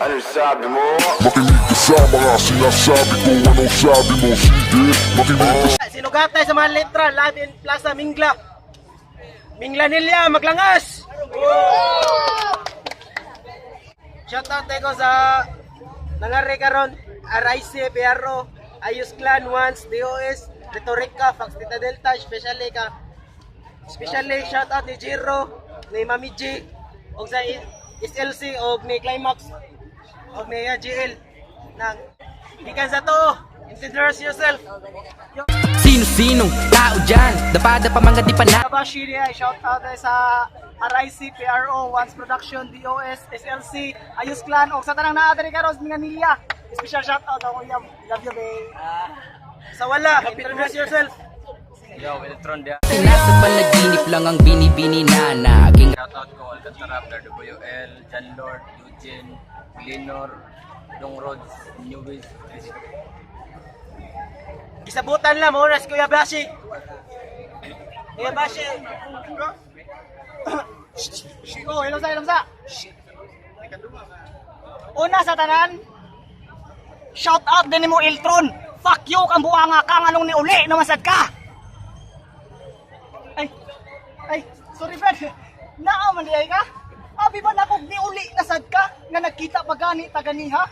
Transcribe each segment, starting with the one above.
Ano sabi mo? Makinig ka sa mga sinasabi ko. Anong sabi mo? Sige, makinig ka. Sinugat tayo sa mga letra, live in Plaza Mingla. Minglanilya, maglangas! Shoutout tayo ko sa nangari karon, RIC, PRO, Ayos Clan, Once, DOS, Retorica, Fax Tita Delta, especially shoutout ni Jiro, ni Mami G, o sa SLC, o ni Climax, o ni GL, nang gikan sa to, introduce yourself. Sino-sinong tao dyan? Dapada pa mga di pa na Kabashi niya, shoutout tayo sa RIC, PRO, Once Production, DOS, SLC, Ayos Clan, o sa tanang naadari karon mga nilya. Special shoutout ako niya. Love you, babe. Sa wala, introduce yourself. Yo, Wiltron dia. Nasa panaginip lang ang binibini na naging Shoutout ko Alcantara, WL, John Lord, Eugene, Lenor, Dong Roads, Newbies, Gisabutan lang, muna si Kuya Bashi. Kuya Bashi. Oh, hello sa. Una sa tanan, shout out din mo Iltron. Fuck you kang buanga kang anong ni uli namasad ka. Ay, sorry Fred. Naaman di ay ka? Abi ba na kog ni uli nasad ka nga nagkita pagani taganiha?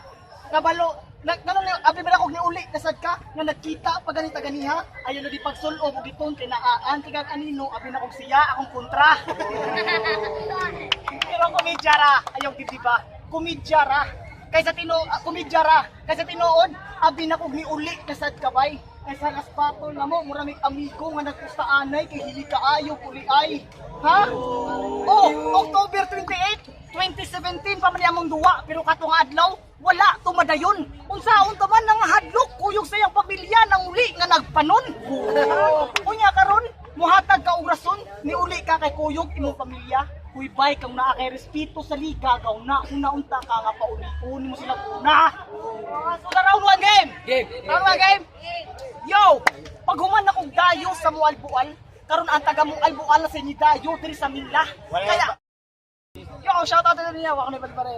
Nabalo Ganun ni abi ba kog ni uli nasad ka nga nagkita pagani taganiha? Ayon na di pagsulo og giton kay naaan tigang anino abi na kog siya akong kontra. Pero kumidyara, ayaw gid ba? Kumidyara. Kaysa tinuod, abi na kog ni uli nasad ka bay. Kaysa raspato na mo, muramig amigo nga nagpustaanay kay hili kaayo puli ay. Ha? Oh, October 28, 2017 pa man among duwa pero katong adlaw wala tumadayon. Unsaon ta man nang hadlok kuyog sa iyang pamilya nang uli nga nagpanon. Unya karon muhatag ka og rason ni uli ka kay kuyog imong pamilya. Uy bay kang naa kay respeto sa liga gaw na una-unta ka nga pauli-uni mo sila una. So round 1 game. Round 1 game. Yo, paghuman na kong dayo sa mo albual, karon ang taga mong albual sa ni dayo diri sa Mingla. Kaya yo, shout out na niya, wa ko ni pare.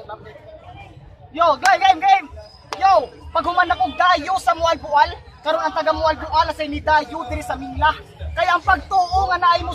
Yo, game. Yo, paghuman na kong dayo sa mo albual, karon ang taga mo albual sa ni dayo diri sa Mingla. Kaya ang pagtuo nga naay mo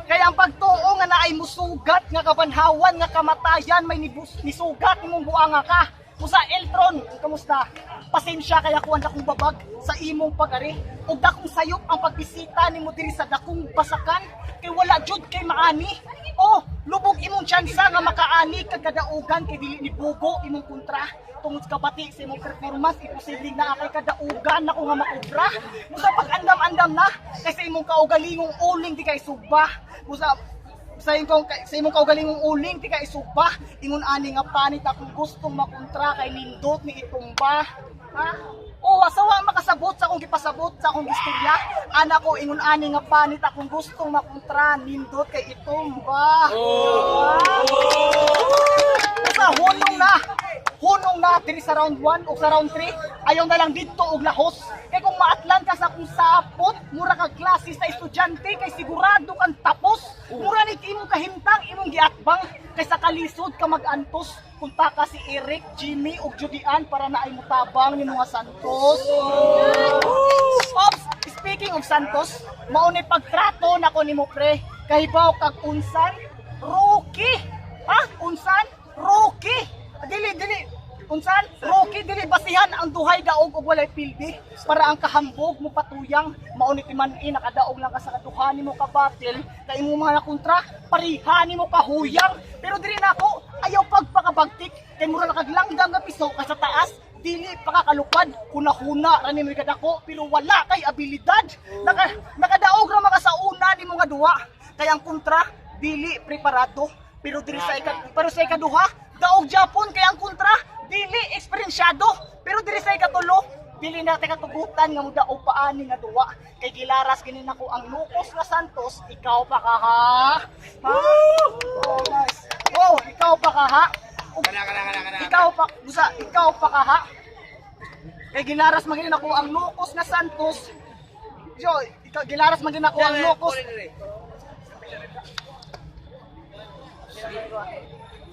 Kaya ang pagtuo nga naay musugat nga kabanhawan nga kamatayan may nisugat imong buanga ka. Musa Eltron, kamusta? Pasensya kaya kuwan dakong babag sa imong pagari ug dakong sayop ang pagbisita nimo diri sa dakong basakan kay wala jud kay maani. Oh, lubog imong tsansa nga makaani kag kadaugan kay dili ni bugo imong kontra. Tungod ka pati sa imong performance imposible na akay kadaugan nako nga makobra. Musa pag-andam-andam na kay sa imong kaugalingong uling di kay sugba. Musa sa imong kaugalingong uling di ka isugba ingon ani nga panit akong gustong makontra kay nindot ni itumba. Ha? O asawa makasabot sa akong gipasabot sa akong istorya. Ana ko ingon ani nga panit akong gustong makontra nindot kay itumba. Sa hunong na diri sa round 1 o sa round 3 ayaw na lang didto og lahos kay kung maatlan ka sa kung sapot mura ka klase sa estudyante kay sigurado kang tapos mura ni imong kahimtang imong giatbang kay sa kalisod ka mag-antos kunta ka si Eric, Jimmy ug Judian para naay mutabang ni mga Santos. Ops, speaking of Santos, mao ni pagtrato nako nimo pre kahibaw kag unsan rookie. Ha? Unsan rookie. Dili unsan rookie dili basihan ang duhay daog ug walay pildi para ang kahambog mo patuyang mao ni timan-i nakadaog lang ka sa kaduha nimo ka battle kay imong mga kontra parihan nimo kahuyang pero diri nako ayaw pagpakabagtik kay mura nakaglanggam nga piso ka sa taas dili pakakalupad hunahuna ra nimo kadako pero wala kay abilidad nakadaog ra mga sa una nimo nga duwa kay ang kontra dili preparado pero diri sa ikaduha daog Japon kay ang kontra dili eksperyensyado pero diri sa ikatulo dili natin katugutan nga mudaog paani nga duwa kay gilaras kini nako ang Lucas nga Santos ikaw pa ka ha? Oh nice. Oh ikaw pa ka ha? Ikaw pa ka ha? Kay gilaras magin nako ang Lucas nga Santos. Yo, ikaw gilaras magin nako ang Lucas.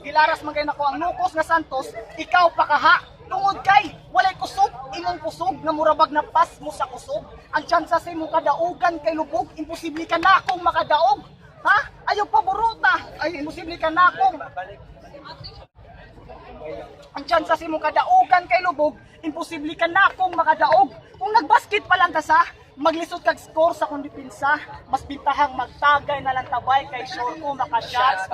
Gilaras man kay nako ang nukos nga Santos, ikaw pakaha. Tungod kay walay kusog, imong kusog nga murabag na pas mo sa kusog. Ang tsansa sa imong kadaugan kay lubog, imposible ka na akong makadaog. Ha? Ayaw paboruta. Ay, imposible ka na akong. Ang tsansa sa imong kadaugan kay lubog, imposible ka na akong makadaog. Kung nagbasket pa lang ka sa, maglisod kag score sa kung depensa, mas bintahang magtagay na lang tabay kay sure ko maka-shots.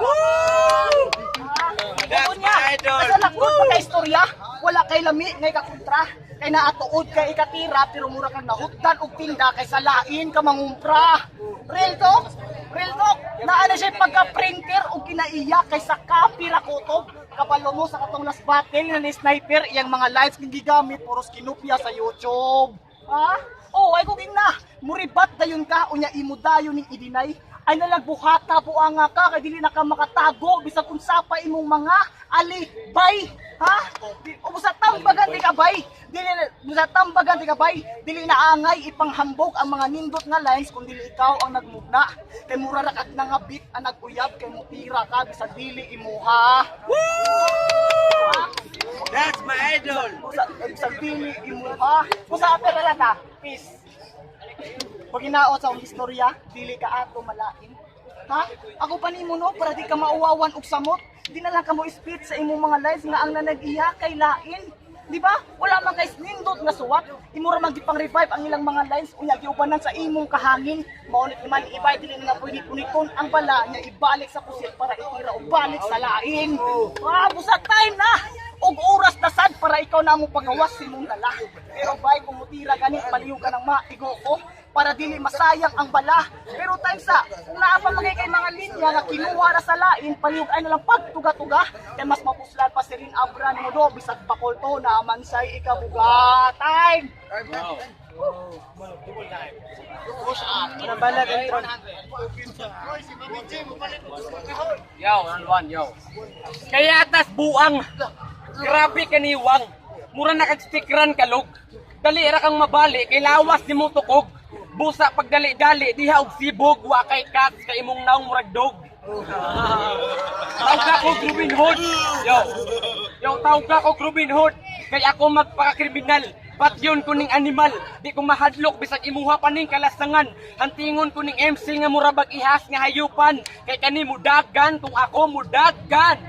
Asa lakot pa kay istorya, wala kay lami ngay kakontra. Kay naatuod kay ikatira pero mura kang nahutdan og tinda kay sa lain ka mangumpra. Real talk? Real talk? Naana siya pagka-printer o kinaiya kay sa copy ra kutob. Kapalo mo sa katong last battle na ni sniper, iyang mga lights kang gigamit puros kinupya sa YouTube. Ha? Oh, ay kung na, muribat dayon ka, unya imo dayon ning idinay, ay nalagbuhata buanga ka, kay dili na ka makatago, bisag kung sapa imong mga alibay, ha? O sa tambagan di ka bay, dili na angay ipanghambog ang mga nindot nga lines kung dili ikaw ang nagmugna, kay mura ra kag nangabit ang naguyab, kay mutira ka, bisag dili imuha. That's my idol. Bisag dili imuha. Kung sa atin na ta, peace. Pag hinaot sa akong istorya, dili ka ato malain. Ha? Ako pa nimo no, para di ka mauwawan og samot. Di na lang ka mo spit sa imong mga lives nga ang nanag-iya kay lain. Di ba? Wala man kay nindot nga suwat. Imo ra man gipang-revive ang ilang mga lines unya giubanan sa imong kahangin. Maunit man ibay dili na pwede puniton ang bala nya ibalik sa pusit para itira og balik sa lain. Busat time na. Og oras na sad para ikaw na mo pagawas si mong dala. Pero bay kung mutira gani palihog ka ng maigo ko para dili masayang ang bala. Pero time sa kung naa pa magay kay mga linya nga kinuha ra sa lain palihog ay na lang pagtuga-tuga kay mas mapuslan pa si Rin Abran mo do bisag bakol to na mansay ikabuga. Time. Yo, one, yo. Kaya atas buang. Grabe kaniwang. Mura na kag-stikran kalog. Dali ra kang mabali kay lawas ni mo tukog. Busa pagdali-dali diha og sibog wa kay cats kay imong naong murag dog. Tawag ako Robin Hood. Yo, tawag ako Robin Hood. Kay ako magpaka-kriminal. Patyon ko ning animal, di ko mahadlok bisag imuha pa ning kalasangan. Hantingon ko ning MC nga murabag ihas nga hayupan. Kay kani mudagan kung ako mudagan.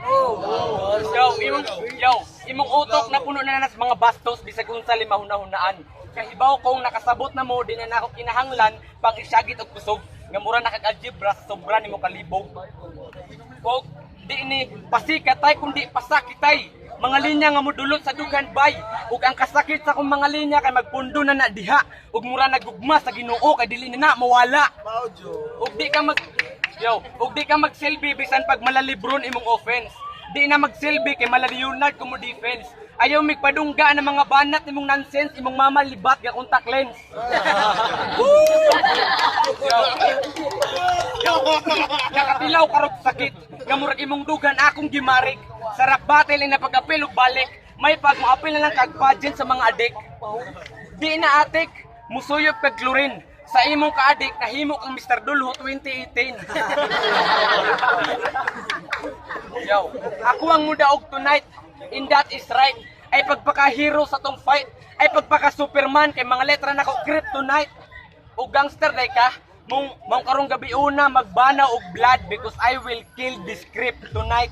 Imong utok na puno na nas mga bastos bisag unsa limahuna-hunaan. Kahibaw kong nakasabot na mo di na ako kinahanglan pang isyagit og kusog nga mura na kag algebra sobra nimo kalibog. Kog di ni pasikatay kundi pasakitay. Mga linya nga modulot sa dughan bay ug ang kasakit sa akong mga linya kay magpundo na diha ug mura nagugma sa Ginoo kay dili na mawala. Ug di ka magselfie bisan pag malalibron imong offense. Di na magselfie kay malaliyunad ko mo defense. Ayaw migpadungga ng mga banat imong nonsense imong mama libat ga contact lens. Nakatilaw karog sakit nga murag imong dugan akong gimarik. Sarap battle na pag-apil ug balik. May pag-apil na lang kag pageant sa mga adik. Di na atik, musuyop kag chlorine. Sa imong ka-adik nahimo kang Mr. Dulho 2018. Yo, ako ang mudaog tonight. In that is right. Ay pagpaka-hero sa tong fight. Ay pagpaka-Superman kay mga letra na ko kryptonite. O gangster day ka, mong karong gabi una magbana og blood because I will kill this script tonight.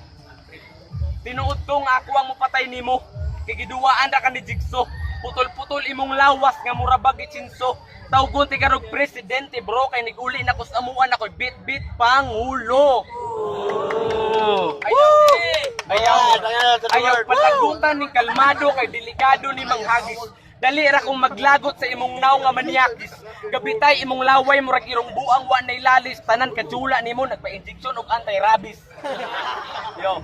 Tinuod ko nga ako ang mupatay nimo. Kay giduwaan ra ka ni Jigsaw. Putol-putol imong lawas nga murabag itsinso. Tawgon ti karog presidente bro kay niguli na kus amuan ako bit-bit pangulo. Ayaw palagutan ning kalmado kay delikado ni manghagis. Dali ra kong maglagot sa imong naw nga maniakis. Gabitay imong laway murag irong buang wa nay lalis tanan kajula nimo nagpa-injection og anti-rabies. Yo.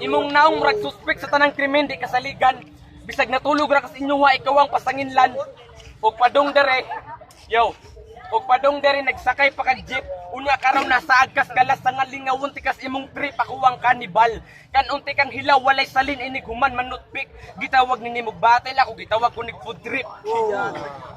Imong naong murag suspect sa tanang krimen di kasaligan. Bisag natulog ra kas inyoha ikaw ang pasanginlan. Og padong dere. Yo. Og padong dere nagsakay pa kag jeep. Unya karon nasa agkas galas sa lingawon tikas imong trip ako ang kanibal. Kan unti kang hilaw walay salin inig human manutpik. Gitawag ni nimog battle ako gitawag ko nig food trip.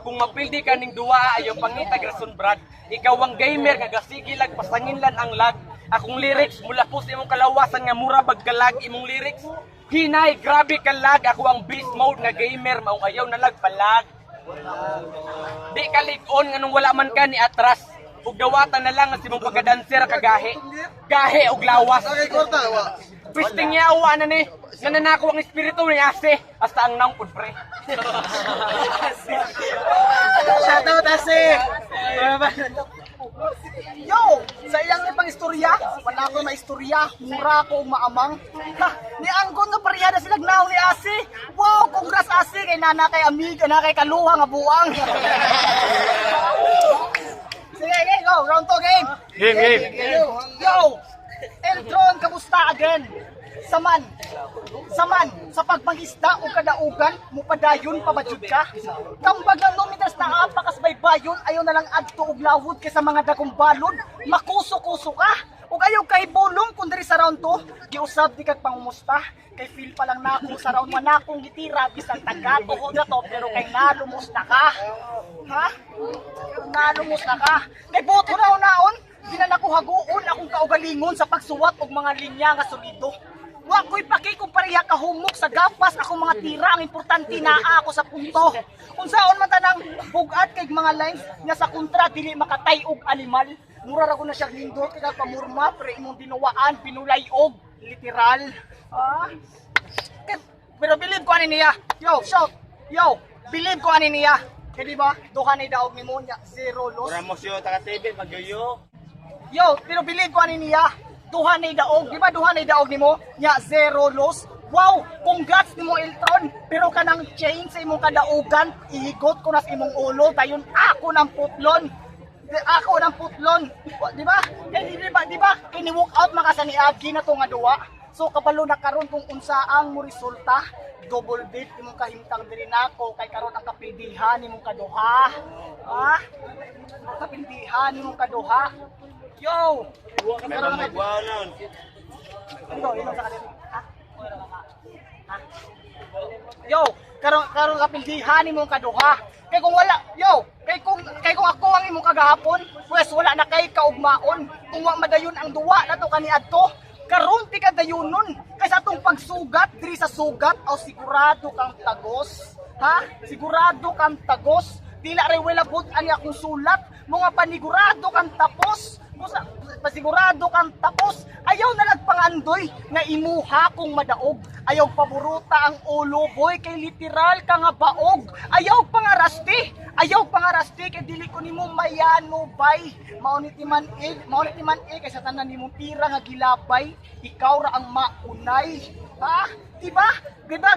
Kung mapildi ka ning duwa ayo pangitag rason brad. Ikaw ang gamer nga gasigilag pasanginlan ang lag. Akong lyrics mula po sa imong kalawasan nga mura bagkalag imong lyrics. Hinay, grabe kalag. Ako ang beast mode nga gamer, maong ayaw nalagpalag. Di ka ligon nga nung wala man ka ni atras. Ug dawatan na lang ang simong pagkadanser kagahi. Gahi og lawas. Pisting niya awa na ni. Nananako ang espiritu ni Ase. Hasta ang naong pud pre. Shoutout Ase! Yo! Sa iyang ipang istorya, wala ko na istorya, mura ko maamang. Ha! Ni Anggon nga pareha na silang naong ni Ase. Wow! Congrats Ase kay nana kay amiga na kay kaluha nga buang. Sige, okay, go! Round 2 game! Game. Yo! Eltron, kamusta again? Saman, sa pagmangisda o kadaugan, mupadayon pabadjud ka. Kambag lang nomitas na apakas baybayon, ayaw na lang adto og lawod kaysa mga dagong balod, makuso-kuso ka. Ug ayaw kay bulong kun diri sa round 2, giusab di kag pangumusta. Kay feel pa lang nako sa round 1 akong gitira bisan taga tuhod na to pero kay nalumusta ka. Ha? Nalumos na ka. Kay boto na unaon, di na nako haguon akong kaugalingon sa pagsuwat og mga linya nga solido. Wa ko'y paki kung pareha kahumok sa gapas akong mga tira ang importante na ako sa punto. Unsaon man tanang bugat kay mga lines nga sa kontra dili makatay og animal. Mura ra ko na siya lindot kay pamurma pero imong dinuwaan pinulay og literal. Ah. Pero believe ko ani niya. Yo, shout. Yo, believe ko ani niya. Kaya diba, duha na daog ni mo niya, zero loss. Mura mo siyo, taga-TV, magyoyo. Yo, pero believe ko ani niya. Duha na daog, di ba duha na daog nimo? Nya zero loss. Wow, congrats nimo Eltron. Pero kanang chain sa imong kadaugan, ihigot ko na sa imong ulo dayon ako ng putlon. Ako ng putlon. Di ba? Di ba? Kini walk out makasa ni Agi na to nga duwa. So kabalo na karon kung unsaang mo resulta. Double date imong kahimtang diri nako kay karon ang kapildihan nimong kaduha. Ha? Kapildihan nimong kaduha. Yo! Meron magwanon. Ito sa kanila. Ha? Ha? Yo, karon kapildihan nimong kaduha. Kay kung wala, yo, kay kung ako ang imong kagahapon, pues wala na kay kaugmaon. Kung wa madayon ang duwa nato kaniadto, karon ti kadayunon. Kay sa atong pagsugat diri sa sugat o sigurado kang tagos. Ha? Sigurado kang tagos. Dila ray wala pud ani akong sulat, mga panigurado kang tapos. Pasigurado kang tapos, ayaw na nagpangandoy nga imuha kong madaog. Ayaw paburuta ang ulo boy kay literal ka nga baog. Ayaw pangarasti kay dili ko nimo mayano bay. Mauniti man kay sa tanan nimo pira nga gilabay, ikaw ra ang maunay. Ha? Diba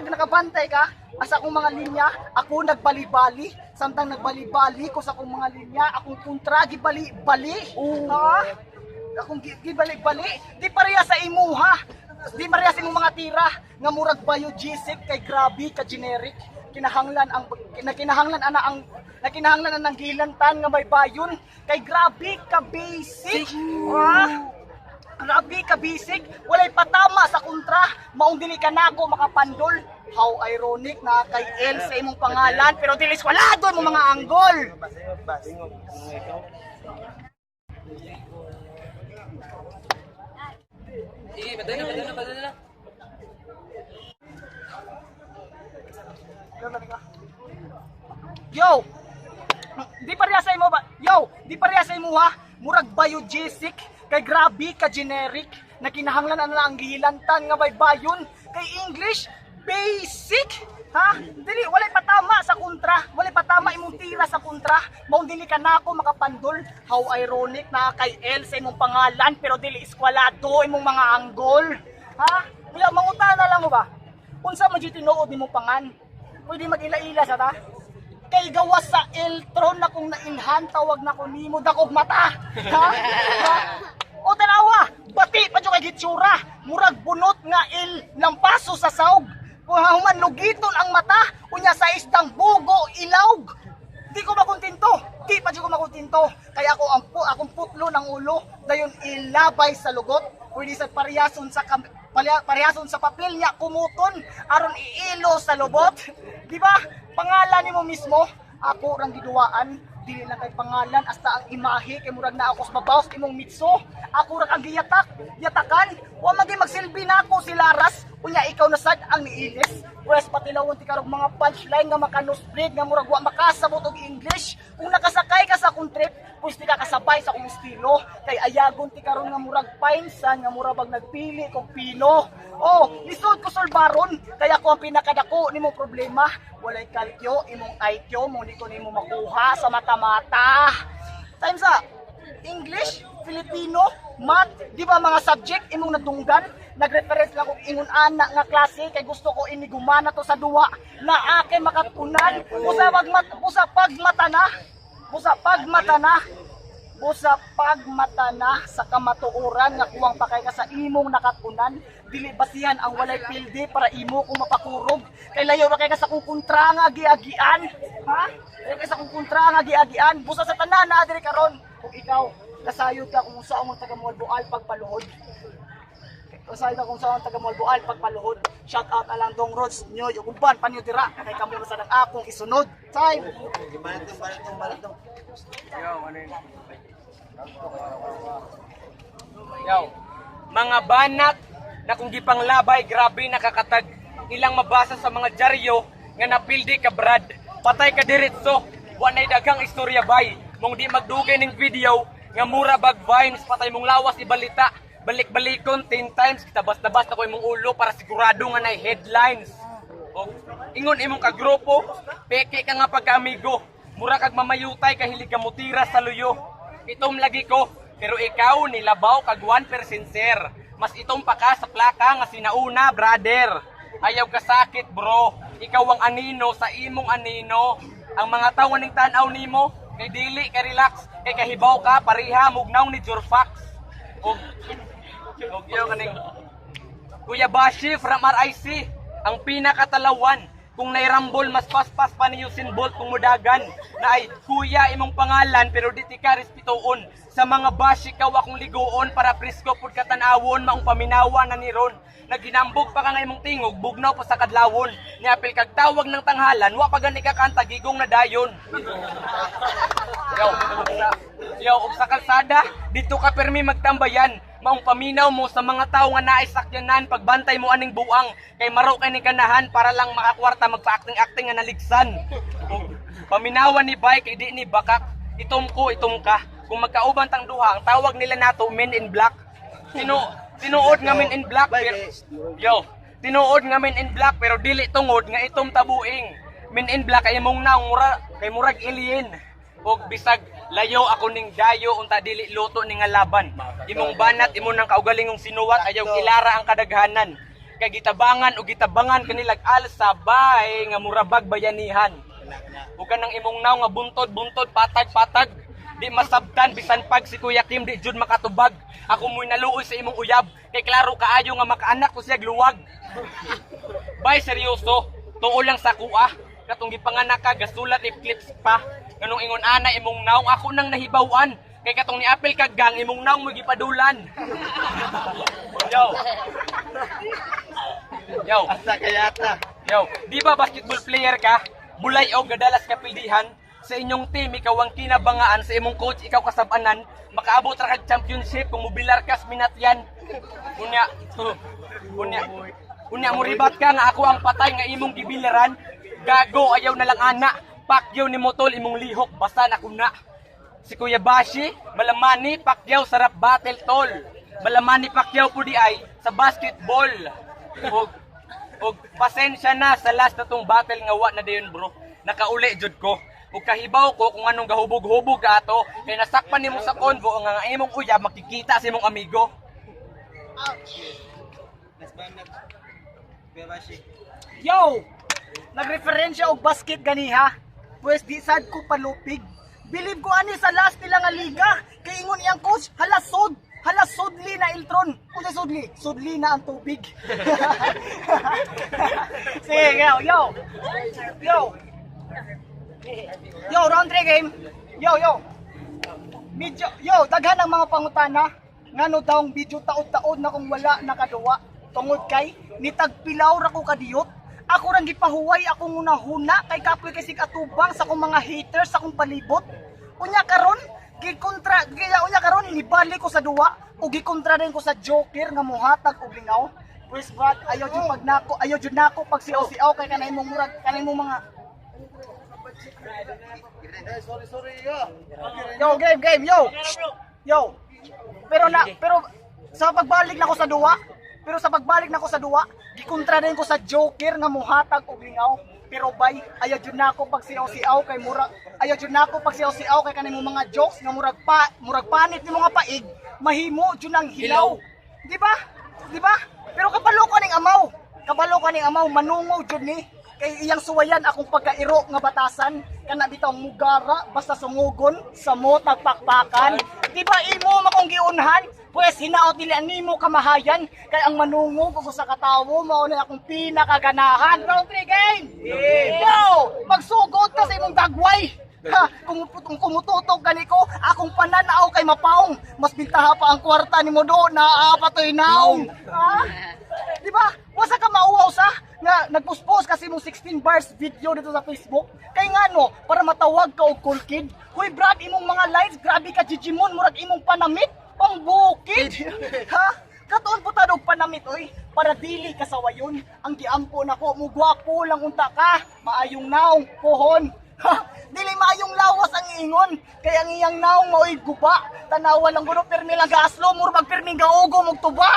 nakabantay ka? Asa akong mga linya, ako nagbali-bali. Samtang nagbali-bali ko sa akong mga linya, akong kontra gibali-bali. Ha? Akong gibali-bali. Di pareha sa imuha. Di pareha sa imong mga tira nga murag biogesic kay grabe ka generic. Kinahanglan ang gilantan nga may bayon kay grabe ka basic. Ha? Grabe ka basic, walay patama sa kontra, maong dili ka nako makapandol. How ironic na kay L sa imong pangalan pero dili swalado mo mga anggol. Badala na. Yo, di pareha sa imo ba? Yo, di pareha sa imo ha. Murag biogesic kay grabe ka generic na kinahanglan na ang gihilantan nga baybayon kay English basic. Ha? Dili walay patama sa kontra, walay patama imong tira sa kontra. Mao dili ka nako makapandol. How ironic na kay L sa imong pangalan pero dili eskwalado imong mga anggol. Ha? Kuya mangutan na lang mo ba? Unsa man jud tinuod nimong pangan? Pwede mag-ila-ila sa ta? Kay gawas sa Eltron na kung nailhan tawag na ko nimo dakog mata. Ha? Ha? O tanawa, bati pa jud kay gitsura, murag bunot nga lampaso sa saog. Human lugiton ang mata, unya sa isdang bugo ilawg. Di ko makontento, di pa jud ko makontento. Kaya akong putlo ng ulo, dayon ilabay sa lugot. Pwede sa pariyason sa papel niya kumuton aron iilo sa lubot. Di ba? Pangalan nimo mismo, ako rang giduwaan, Dili lang kay pangalan hasta ang imahe kay murag na ako sa mabaws imong mitso. Ako ra kang yatakan. Wa magi magsilbi na ako si Laras. Unya ikaw na sad ang niilis. Pwes patilawon ti karog mga punchline nga makanospread nga murag wa makasabot og English. Kung nakasakay ka sa akong trip, pwes di ka kasabay sa akong estilo. Kay ayagon ti karon nga murag painsan nga murag bag nagpili kog pino. Oh, lisod ko solbaron. Kaya ako ang pinakadako nimo problema. Walay kalkyo, imong IQ, mo di ko nimo makuha sa mata-mata. Time sa English, Filipino, Math, di ba mga subject imong nadunggan? Nag-reference lang kong ingon ana nga klase kay gusto ko inigumana to sa duwa na akin makatunan. Busa pagmata na sa kamatuoran nga kuwang pakay ka sa imong nakatunan. Dili basihan ang walay pildi para imo kung mapakurog. Kay layo ra kay ka sa kung kontra nga giagian. Ha? Layo kay sa kung kontra nga giagian. Busa sa tanan na diri karon. Kung ikaw nasayod ka kung sa among taga Mualboal pagpaluhod. Nasayod ka kung sa among taga Mualboal pagpaluhod. Shout out na lang Dong Rods nyo yung uban panyo dira kay kamo sa nang akong isunod. Time. Balatong. Yo, mga banat na kung gipanglabay, grabe nakakatag. Ilang mabasa sa mga dyaryo nga napildi ka Brad. Patay ka diretso, wanay daghang istorya bay. Mong di magdugay ning video nga mura bag vines, patay mong lawas ibalita. Balik-balikon 10 times, kitabas-tabas na ko imong ulo para sigurado nga nay headlines. O, ingon imong kagrupo, peke ka nga pagka-amigo. Mura kag mamayutay kahilig ka mutira sa luyo. Itom lagi ko, pero ikaw nilabaw kag 1% sir. Mas itom pa ka sa plaka nga sinauna, brother. Ayaw ka sakit, bro. Ikaw ang anino sa imong anino. Ang mga tawo ning tan-aw nimo, kay dili ka relax, kay kahibaw ka pariha mugnaw ni Jorfax. Og yo kaning Kuya Bashi from RIC, ang pinakatalawan. Kung nairambol, mas paspas pa ni Usain Bolt kung mudagan. Na ay, kuya, imong pangalan, pero di ti ka respetoon. Sa mga bashi kaw akong ligoon, para presko pud katanawon, maong paminawa na ni Ron. Naginambog pa ka nga imong tingog, bugnaw pa sa kadlawon. Niapil kag tawag ng tanghalan, wa pa gani ka kanta, gigong na dayon. Yo, sa kalsada, dito ka permi magtambayan. Maong paminaw mo sa mga tao nga naisakyanan, pagbantay mo aning buang, kay maro kay ni ganahan para lang makakwarta magpa-acting-acting nga naligsan. Paminawan ni Bay kay di ni bakak, itom ko, itom ka. Kung magkauban tang duha, ang tawag nila nato Men in Black. Tinuod nga Men in Black pero tinuod nga Men in Black pero dili tungod nga itom tabuing. Men in Black kay imong naong kay murag alien. Og bisag layo ako ning dayo unta dili luto ning nga laban. Imong banat imo nang kaugalingong sinuwat ayaw ilara ang kadaghanan. Kay gitabangan o gitabangan kanilag alsabay nga murabag bayanihan. Ug kanang imong naw nga buntod patag di masabtan bisan pag si Kuya Kim di jud makatubag. Ako mo'y naluoy sa imong uyab kay klaro kaayo nga makaanak ko siya luwag. Bay seryoso, tuo lang sa kuha. Katong gipanganak ka gasulat i-clips pa. Kanong ingon ana imong naong ako nang nahibawan. Kay katong ni apel kag gang imong naong mo gipadulan. Yo. Asa kayata. Yo, di ba basketball player ka? Bulay o gadalas ka pildihan? Sa inyong team ikaw ang kinabangaan, sa imong coach ikaw kasabanan, makaabot ra kag championship kung mobilar kas minat yan. Unya mo ribat ka nga ako ang patay nga imong gibiliran. Gago ayaw na lang ana. Pakyaw ni Motol imong lihok basta na kuna. Si Kuya Bashi, malamani Pakyaw sarap battle tol. Malamani Pakyaw po di ay sa basketball. Og pasensya na sa last na tong battle nga wa na dayon bro. Nakauli jud ko. Ug kahibaw ko kung anong gahubog-hubog ka ato. Kay nasakpan nimo sa convo nga imong uyab makikita sa imong amigo. Yo! Nagreferensya og basket ganiha. Pwes di sad ko palupig. Believe ko ani sa last nila nga liga. Kay ingon iyang coach, hala sudli na Iltron. Unsa sudli? Sudli na ang tubig. Sige, yo, round 3 game. Yo. Daghan ang mga pangutana. Ngano daw ang video taod-taod na kung wala nakaduwa. Tungod kay nitagpilaw ra ko kadiyot. Ako rang gipahuway akong hunahuna kay kapoy kay sig atubang sa akong mga haters sa akong palibot. Unya karon gikontra unya karon nibalik ko sa duwa ug gikontra din ko sa Joker nga mohatag og lingaw. Pues Brad, ayaw jud pagnako, ayaw jud nako pag siaw-siaw kay kanay mong murag, kanay mong mga Sorry, yo game yo. Pero sa pagbalik nako sa duwa, gikontra din ko sa Joker nga mohatag og lingaw. Pero bay, ayaw jud nako pag siaw-siaw kay murag, ayaw jud nako pag siaw-siaw kay kanay mong mga jokes nga murag panit ni mga paig, mahimo jud nang hilaw. Di ba? Pero kabalo ko ning amaw, manungaw jud ni kay iyang suwayan akong pagkairo nga batasan kana bitaw mugara basta sungugon sa mo tagpakpakan. Di ba imo makong giunhan? Pues hinaot dili nimo kamahayan kay ang manungog ug sa katawo mao na akong pinakaganahan. Round 3 game. Yo, magsugod ka sa imong dagway. Ha, kung kumututok gani ko, akong pananaw kay mapaong. Mas bintaha pa ang kwarta nimo do na apatoy naong. Ha? Di ba? Wasa ka mauwaw sa nga nagpuspos kasi mong 16 bars video dito sa Facebook. Kay ngano para matawag ka og cool kid. Hoy Brad, imong mga lines grabe ka Jijimon, murag imong panamit pangbukid. Ha? Katuon po ta og panamit oy para dili ka sawayon. Ang giampo nako mo gwapo lang unta ka, maayong naong pohon. Ha, dili maayong lawas ang ingon kay ang iyang naong maoy guba tanawa lang guno permi lang gaaslo mur magpermi gaugo mog tuba.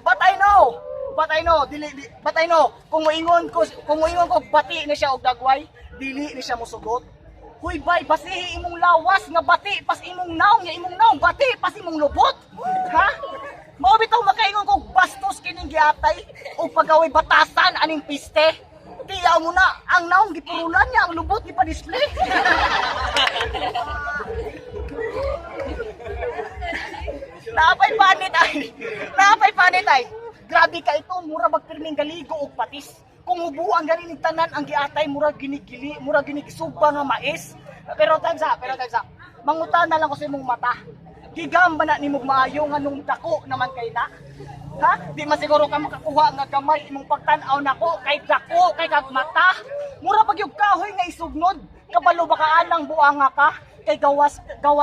But I know kung moingon ko bati na siya og dagway dili ni siya mosugot. Huy bay, basihi imong lawas nga bati pas imong naong nya imong naong bati pas imong lubot. Ha? Mao bitaw makaingon kog bastos kining giatay o pagaway batasan aning piste. Tiyaw mo na ang naong gipurulan niya ang lubot gipa-display. Napay panit ay. Grabe ka ito, mura magpirming galigo og patis. Kung hubuan gani ning tanan ang giatay mura ginigili, mura ginigisugba nga mais. Pero tansa. Mangutan na lang ko sa imong mata. Higam ba na ni mo maayo nga nung dako naman kay na? Ha? Di man siguro ka makakuha nga gamay imong pagtan-aw nako kay dako kay kag mata. Mura pag yung kahoy nga isugnod, kabalo ba ka anang buanga ka? Kay gawas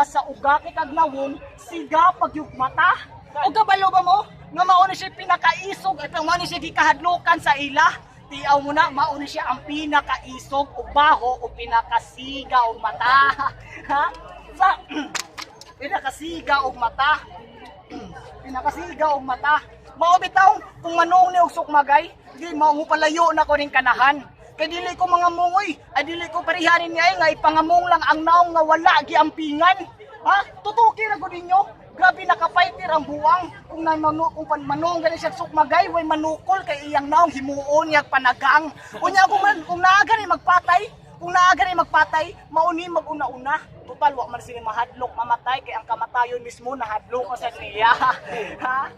sa uga kay kag nawong siga pag yung mata. O kabalo ba mo? Nga mao ni siya pinakaisog at mao ni siya gikahadlokan sa ila. Tiaw mo na, mao ni siya ang pinakaisog o baho o pinakasiga o mata. Ha? Sa pinakasiga og mata. Mao bitaw kung manong ni og sukmagay, di mao mo palayo na ko ning kanahan. Kay dili ko mga mungoy, ay dili ko parihanin niya nga ipangamong lang ang naong nga wala giampingan. Ha? Tutuki ra gud ninyo. Grabe nakafighter ang buwang. Kung manong gani siya sukmagay, way manukol kay iyang naong himuon niya panagang. Unya kung naaga ni magpatay, mauni maguna-una. Total wa man sila mahadlok mamatay kay ang kamatayon mismo nahadlok sa niya. Ha?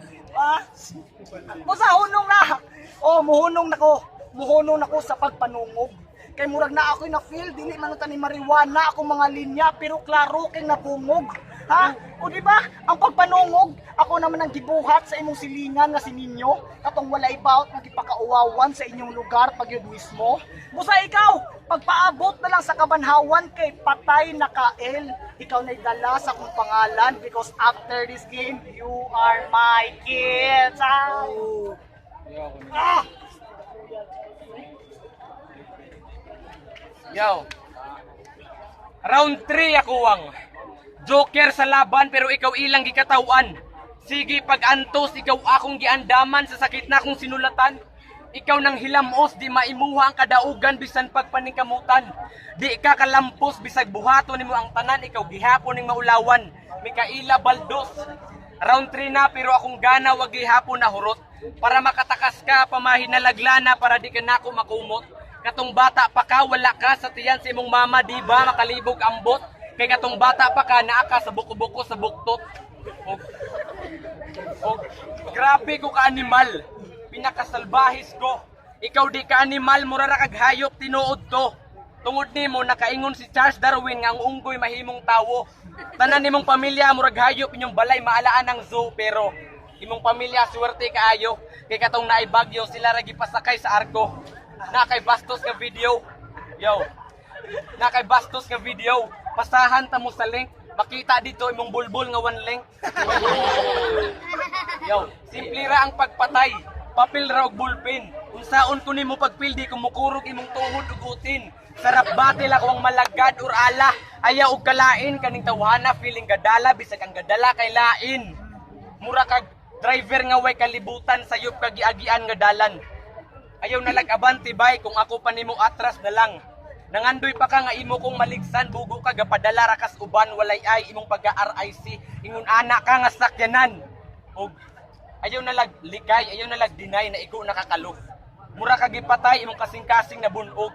Hunong na. Oh, muhunong nako sa pagpanungog. Kay murag na ako'y na-feel dili man ni marijuana ako mga linya pero klaro kay nabungog. Ha? O di ba? Ang pagpanungog, ako naman ang gibuhat sa imong silingan nga si ninyo katong walay baut nga gipakauwawan sa inyong lugar pagyud mismo. Busa ikaw, pagpaabot na lang sa kabanhawan kay patay na kael. Ikaw na'y dala sa akong pangalan because after this game, you are my kids. Yo. Round 3 ako wang. Joker sa laban pero ikaw ilang gikatawan. Sige pag antos ikaw akong giandaman sa sakit na akong sinulatan. Ikaw nang hilamos di maimuha ang kadaugan bisan pagpaningkamutan. Di ka kalampos bisag buhaton nimo ang tanan ikaw gihapon ning maulawan. Mikaela Baldos. Round 3 na pero akong gana wag gihapon na hurot. Para makatakas ka pamahinalaglana para di ka nako makumot. Katong bata pa ka wala ka sa tiyan sa imong mama di ba makalibog ambot. Kay katong bata pa ka naa ka sa buko-buko sa buktot. Grabe ko ka animal. Pinakasalbahis ko. Ikaw di ka animal mura ra kag hayop tinuod to. Tungod nimo nakaingon si Charles Darwin nga ang unggoy mahimong tawo. Tanan nimong pamilya murag hayop inyong balay maalaan ng zoo pero imong pamilya swerte kaayo kay katong naay bagyo sila ra gipasakay sa arko. Na kay bastos nga video. Yo, Na kay bastos nga video, pasahan ta mo sa link. Makita dito imong bulbul nga one link. Yo, simple ra ang pagpatay. Papel ra og ballpen. Unsaon ko nimo pagpildi kung mukurog imong tuhod ug utin. Sarap batil ako ang malagad or ala. Ayaw og kalain kaning tawhana feeling gadala bisag ang gadala kay lain. Mura kag driver nga way kalibutan sayop kag giagian nga dalan. Ayaw nalag-abanti bay kung ako pa nimo atras na lang. Nangandoy pa ka nga imo kong maligsan bugo ka gapadala rakas uban walay ay imong pagka-RIC ingon ana ka nga sakyanan. Og ayaw nalaglikay, ayaw nalagdinay na igo nakakalog. Mura ka gipatay imong kasing-kasing na bunog.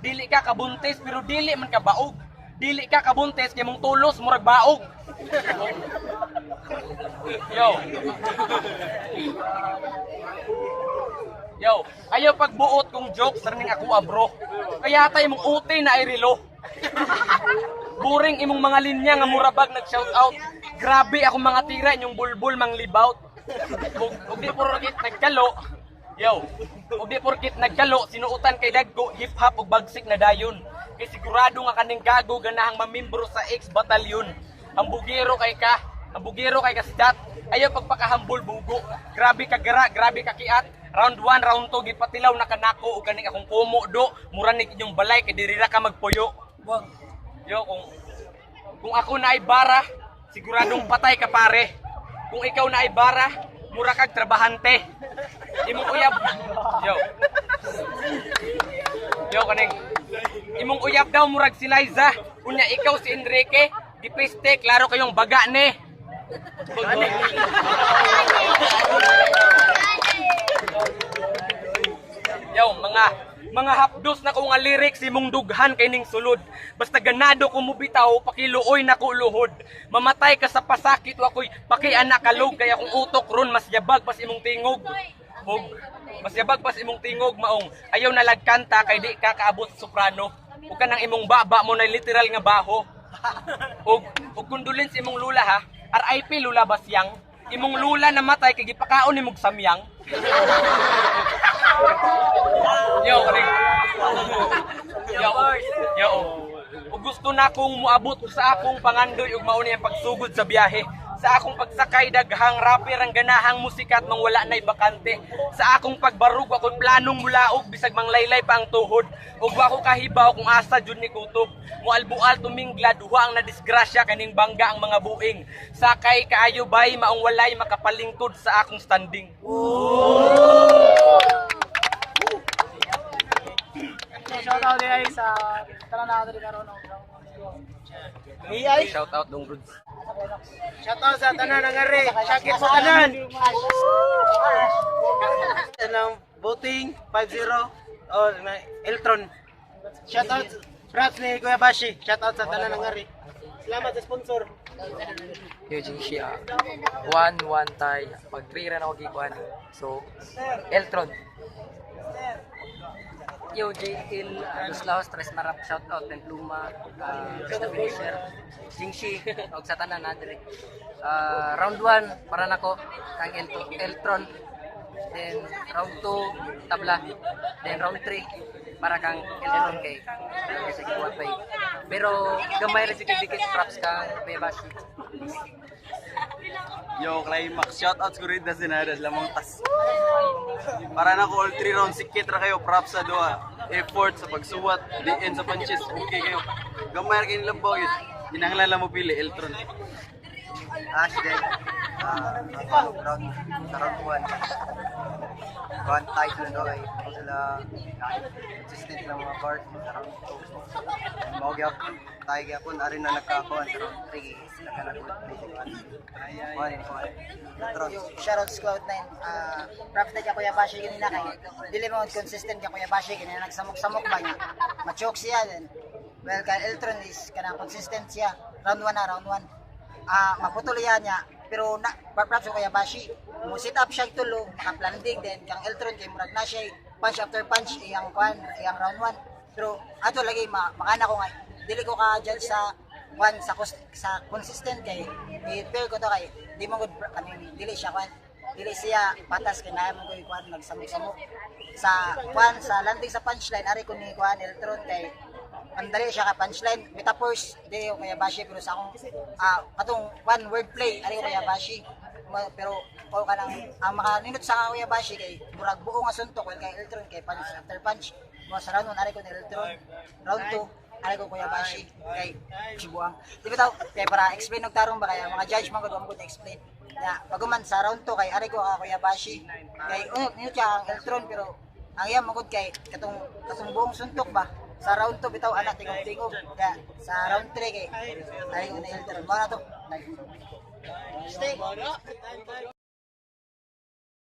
Dili ka kabuntis pero dili man ka baog. Dili ka kabuntis kay mong tulos murag baog. Yo. Yo, ayaw pagbuot kong joke sa ning ako bro. Kaya tay imong uti na ay relo. Buring imong mga linya nga murabag nag-shout out. Grabe ako mga tira inyong bulbul mang libaut. Ug di porkit nagkalo. Yo, ug di porkit nagkalo sinuutan kay dagko hip hop ug bagsik na dayon. Kay sigurado nga kaning gago ganahang mamembro sa X batalyon. Ang bugiro kay ka, ang bugiro kay kasdat. Ayaw pagpakahambol bugo. Grabe ka gara, grabe ka kiat. Round 1, round 2, gipatilaw na kanako o kaning akong kumo do, muranig inyong balay, kay diri ra ka magpuyo. Yo, kung ako na ay bara, siguradong patay ka pare. Kung ikaw na ay bara, mura kag trabahante. Imong uyab. Yo, kaning. Imong uyab daw murag si Liza. Unya ikaw si Enrique, gipiste, klaro kayong baga ne. Yo, mga hapdos na ko nga lyrics imong dughan kay ning sulod. Basta ganado ko mo bitaw, pakiluoy na ko luhod. Mamatay ka sa pasakit wa koy pakianak kalog kay akong utok ron mas yabag pas imong tingog. Og mas yabag pas imong tingog maong ayaw na lagkanta kay di ka kaabot sa soprano. Ug kanang imong baba mo na literal nga baho. Og condolence imong lula ha. RIP Lula Basyang. Imong lula namatay kay gipakaon nimog samyang. Yo, ring. Yo. Ug gusto na akong moabot sa akong pangandoy ug mao ni ang pagsugod sa biyahe. Sa akong pagsakay daghang rapper ang ganahang musika at mang wala nay bakante. Sa akong pagbarug ako'y planong mulaog bisag manglaylay pa ang tuhod. Ug wa ko kahibaw kung asa jud ni kutob. Mualbual tumingla duha ang nadisgrasya kaning bangga ang mga buing. Sakay kaayo bay maong walay makapalingkod sa akong standing. Shout out din sa tanan na diri karon. Ay, Shout out dong Rods. Shout out sa tanan ng Ari. Shakit sa tanan. Ng voting 5-0 oh na Eltron. Shout out Praps ni Kuya Bashi. Shout out sa tanan ng Ari. Salamat sa sponsor. Eugene Shia 1-1 tay pag 3 ra na gikuan so Eltron Eugene Hill, Luslaos, Tres Marap, shout out and Pluma, Basta Finisher, Jingshi, og sa tanan na dire. Round 1 para nako kang Eltron. Then round 2 tabla. Then round 3 para kang Eltron kay sa kuwat bay. Pero gamay ra jud dikit props kang Bebashi. Yo, Climax. Shout out ko rin na sinadas lamang tas. Para na ko all 3 rounds sikit ra kayo props sa doa. Effort sa pagsuwat, diin sa punches. Okay kayo. Gamay ra kayo nilabaw yun. Hinahanglan lang mo pili Eltron. Ashden, round 1. One tight na doon ay sila consistent ng mga guard sa round 2. Maugyap, tayo gyapon ari na nagkakuan sa round 3. Sila ka nag-good play. Shoutouts Cloud9. Props na kaya Kuya Bashi ganina kay dili mo consistent kay Kuya Bashi ganina nagsamok-samok ba niya. Machok siya din. Well, kay Eltron is kanang consistent siya. Round 1 na, round 1. Maputuloyan niya pero na props Kuya Bashi. Mo sit up siya tulo, maka-planting din kang Eltron kay murag na siya punch after punch iyang round 1. Pero ato lagi makana ko nga dili ko ka judge sa sa consistent kay i-pair ko to kay di mo gud dili siya patas kay naay mo koy nagsamok-samok sa sa landing sa punchline ari ko ni Eltron kay pandali siya ka punchline. Metaphors, di ko kaya bashi pero sa akong katong one word play, ari ko kaya bashi. Pero o ka nang ang makaninot sa Kuya Bashi kay murag buo nga suntok well kay Eltron kay punch after punch mo sa round 1 ari ko ni Eltron round 2 ari ko Kuya Bashi kay Chibuang di ba kay para explain og tarong ba kay mga judge man gud mo explain ya paguman sa round 2 kay ari ko Kuya Bashi kay niyo siya ang Eltron pero ang iya magud kay katong buong suntok ba sa round 2 bitaw ana tingog ya sa round 3 kay ari ko ni Eltron mo na to Stay.